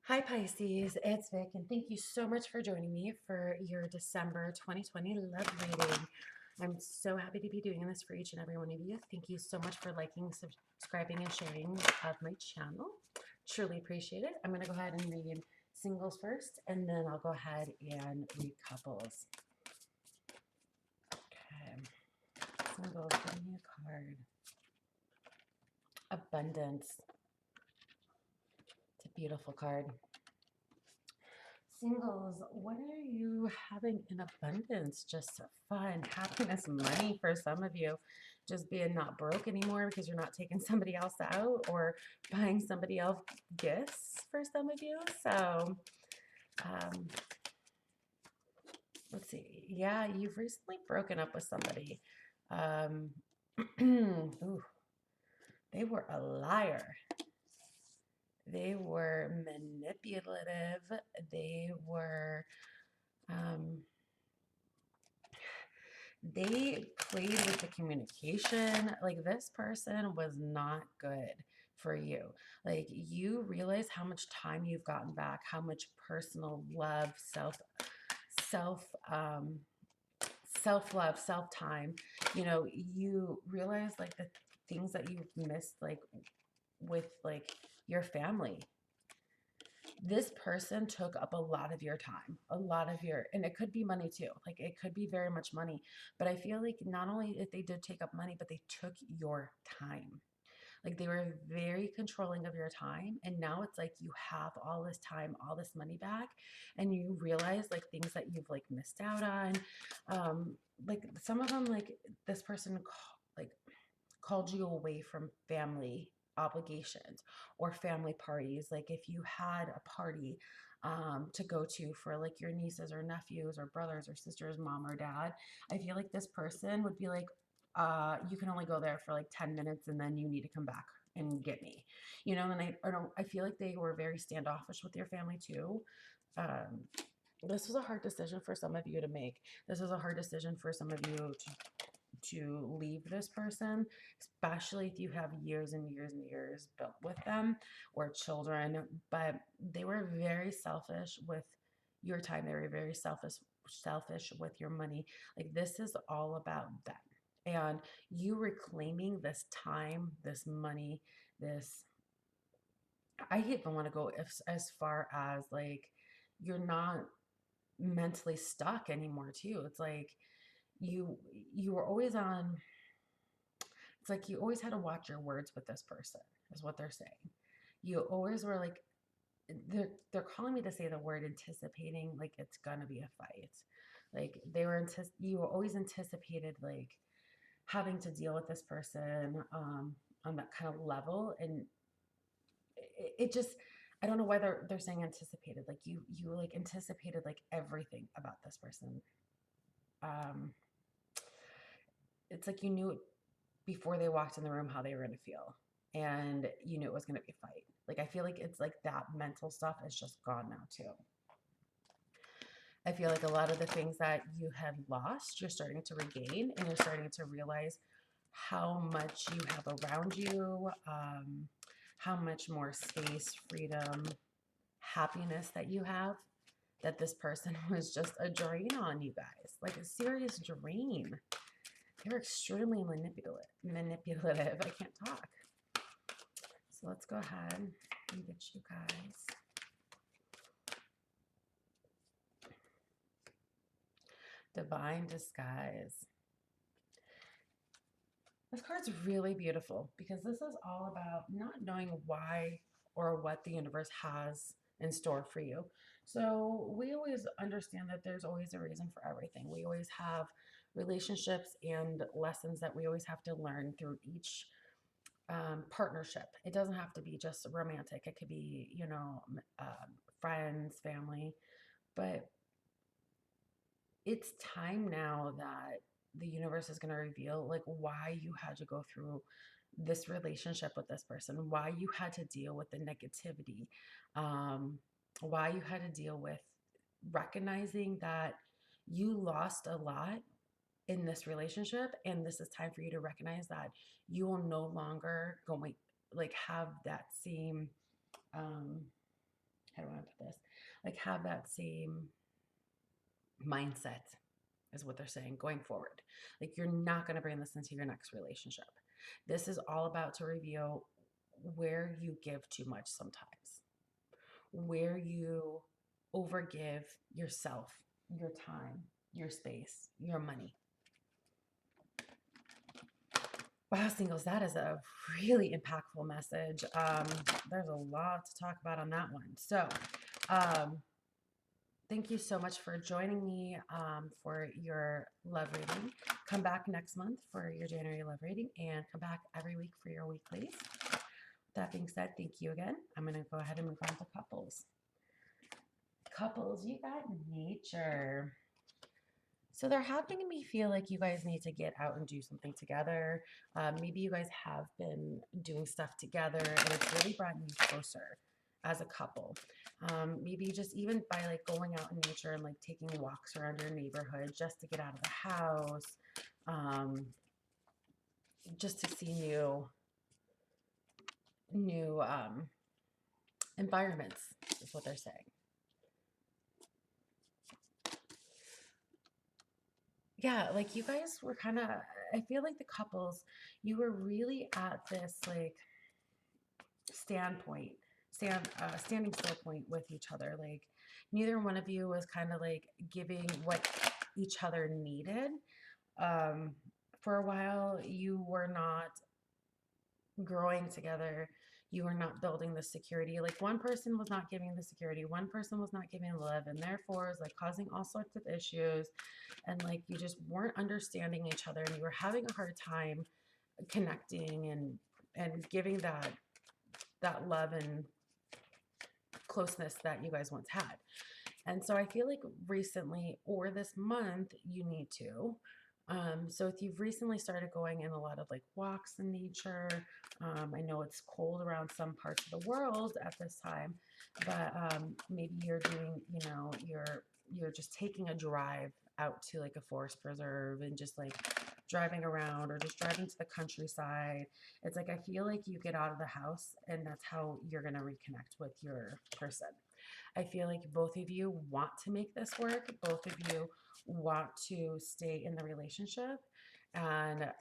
Hi Pisces, it's Vic, and thank you so much for joining me for your December 2020 love reading. I'm so happy to be doing this for each and every one of you. Thank you so much for liking, subscribing, and sharing of my channel. Truly appreciate it. I'm going to go ahead and read singles first, and then I'll go ahead and read couples. Okay, singles, give me a card. Abundance. It's a beautiful card. Singles, what are you having in abundance? Just fun, happiness, money for some of you. Just being not broke anymore because you're not taking somebody else out or buying somebody else gifts for some of you. So, um, let's see. Yeah, you've recently broken up with somebody. Um, ooh, they were a liar. They were manipulative. They were. Um, they played with the communication. Like this person was not good for you. Like you realize how much time you've gotten back, how much personal love, self um self love, self time. You realize like the things that you've missed, like with like your family. This person took up a lot of your time, a lot of your, and it could be money too. Like it could be very much money, but I feel like not only if they did take up money, but they took your time. Like they were very controlling of your time. And now it's like you have all this time, all this money back, and you realize like things that you've like missed out on. Like some of them, like this person like called you away from family obligations or family parties. Like if you had a party to go to for like your nieces or nephews or brothers or sisters, mom or dad, I feel like this person would be like, you can only go there for like 10 minutes and then you need to come back and get me, and I feel like they were very standoffish with your family too. Um, this was a hard decision for some of you to make. This is a hard decision for some of you to leave this person, especially if you have years and years and years built with them or children. But they were very selfish with your time. They were very selfish with your money. Like this is all about them. And you reclaiming this time, this money, this I even want to go as far as like you're not mentally stuck anymore too. It's like you you were always on it's like you always had to watch your words with this person, is what they're saying. You always were like, they're calling me to say the word anticipating, like it's gonna be a fight. Like you were always anticipated like having to deal with this person on that kind of level, and it just I don't know why they're saying anticipated. Like you like anticipated like everything about this person. Um, it's like you knew it before they walked in the room how they were going to feel, and you knew it was going to be a fight. Like I feel like it's like that mental stuff is just gone now too. I feel like a lot of the things that you had lost you're starting to regain, and you're starting to realize how much you have around you, how much more space, freedom, happiness that you have, that this person was just a drain on you guys, like a serious drain. They're extremely manipulative. I can't talk. So let's go ahead and get you guys. Divine Disguise. This card's really beautiful because this is all about not knowing why or what the universe has in store for you. So we always understand that there's always a reason for everything. We always have relationships and lessons that we always have to learn through each partnership. It doesn't have to be just romantic. It could be, friends, family. But it's time now that the universe is going to reveal like why you had to go through this relationship with this person, why you had to deal with the negativity, um, why you had to deal with recognizing that you lost a lot in this relationship, and this is time for you to recognize that you will no longer going like have that same um how do I want to put this? Like have that same mindset is what they're saying going forward. Like you're not going to bring this into your next relationship. This is all about to reveal where you give too much sometimes, where you overgive yourself, your time, your space, your money. Wow, singles, that is a really impactful message. There's a lot to talk about on that one. So, thank you so much for joining me for your love reading. Come back next month for your January love reading and come back every week for your weeklies. That being said, thank you again. I'm going to go ahead and move on to couples. Couples, you got nature. So they're having me feel like you guys need to get out and do something together. Maybe you guys have been doing stuff together and it's really brought you closer as a couple. Maybe just even by like going out in nature and like taking walks around your neighborhood just to get out of the house, just to see new environments is what they're saying. Yeah, like you guys were kind of, I feel like the couples, you were really at this like standing still point with each other. Like neither one of you was kind of like giving what each other needed. For a while, you were not growing together. You were not building the security. Like one person was not giving the security, one person was not giving the love, and therefore is like causing all sorts of issues. And like you just weren't understanding each other, and you were having a hard time connecting and giving that love and closeness that you guys once had. And so I feel like recently or this month you need to. So if you've recently started going in a lot of like walks in nature, I know it's cold around some parts of the world at this time, but maybe you're doing, you're just taking a drive out to like a forest preserve and just like driving around or just driving to the countryside. It's like I feel like you get out of the house and that's how you're going to reconnect with your person. I feel like both of you want to make this work. Both of you want to stay in the relationship. And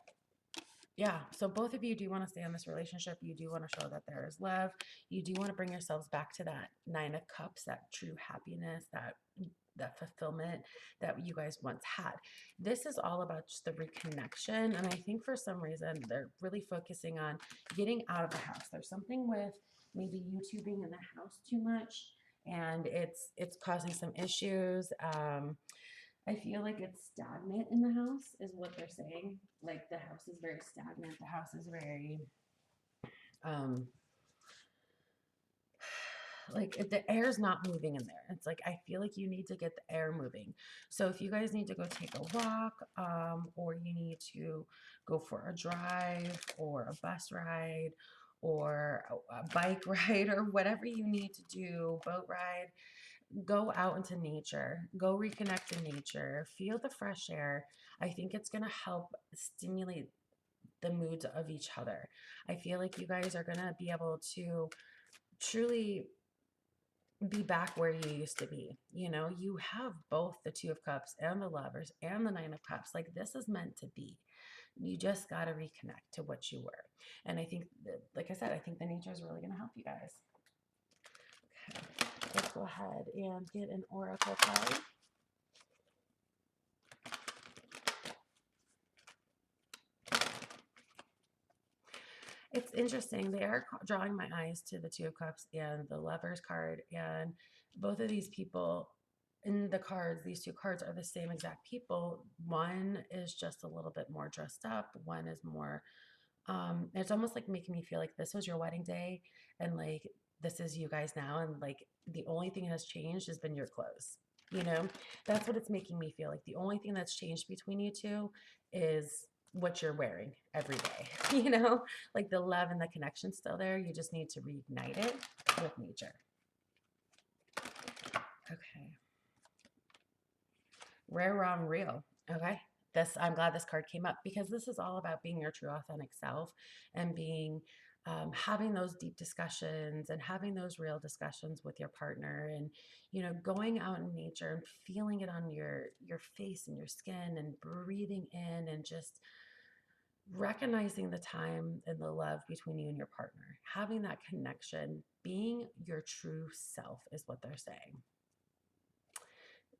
yeah, so both of you do want to stay in this relationship. You do want to show that there is love. You do want to bring yourselves back to that 9 of Cups, that true happiness, that fulfillment that you guys once had. This is all about just the reconnection. And I think for some reason they're really focusing on getting out of the house. There's something with maybe you two being in the house too much and it's causing some issues. I feel like it's stagnant in the house is what they're saying. Like the house is very stagnant. The house is very um like the air's not moving in there. It's like I feel like you need to get the air moving. So if you guys need to go take a walk, or you need to go for a drive or a bus ride or a bike ride or whatever you need to do, boat ride, go out into nature, go reconnect in nature, feel the fresh air. I think it's going to help stimulate the moods of each other. I feel like you guys are going to be able to truly be back where you used to be. You have both the 2 of Cups and the Lovers and the 9 of Cups. Like this is meant to be. You just got to reconnect to what you were. And I think, like I said, I think the nature is really going to help you guys. Okay, let's go ahead and get an oracle card. It's interesting. They are drawing my eyes to the 2 of Cups and the Lovers card. And both of these people in the cards, these 2 cards are the same exact people. One is just a little bit more dressed up. One is more, it's almost like making me feel like this was your wedding day and like this is you guys now. And like the only thing that has changed has been your clothes. That's what it's making me feel like. The only thing that's changed between you two is what you're wearing every day, like the love and the connection's still there. You just need to reignite it with nature. Okay. Rare, wrong, real. Okay. I'm glad this card came up because this is all about being your true authentic self and being having those deep discussions and having those real discussions with your partner, and going out in nature and feeling it on your face and your skin, and breathing in, and just recognizing the time and the love between you and your partner, having that connection, being your true self is what they're saying.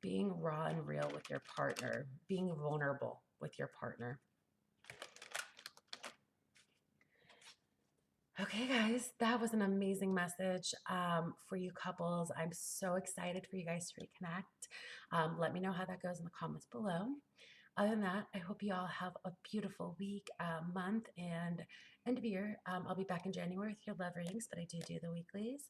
Being raw and real with your partner, being vulnerable with your partner. Okay, guys, that was an amazing message for you couples. I'm so excited for you guys to reconnect. Let me know how that goes in the comments below. Other than that, I hope you all have a beautiful week, month, and end of year. I'll be back in January with your love readings, but I do the weeklies.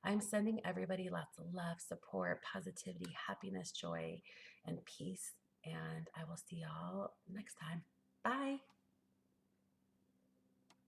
I'm sending everybody lots of love, support, positivity, happiness, joy, and peace. And I will see y'all next time. Bye.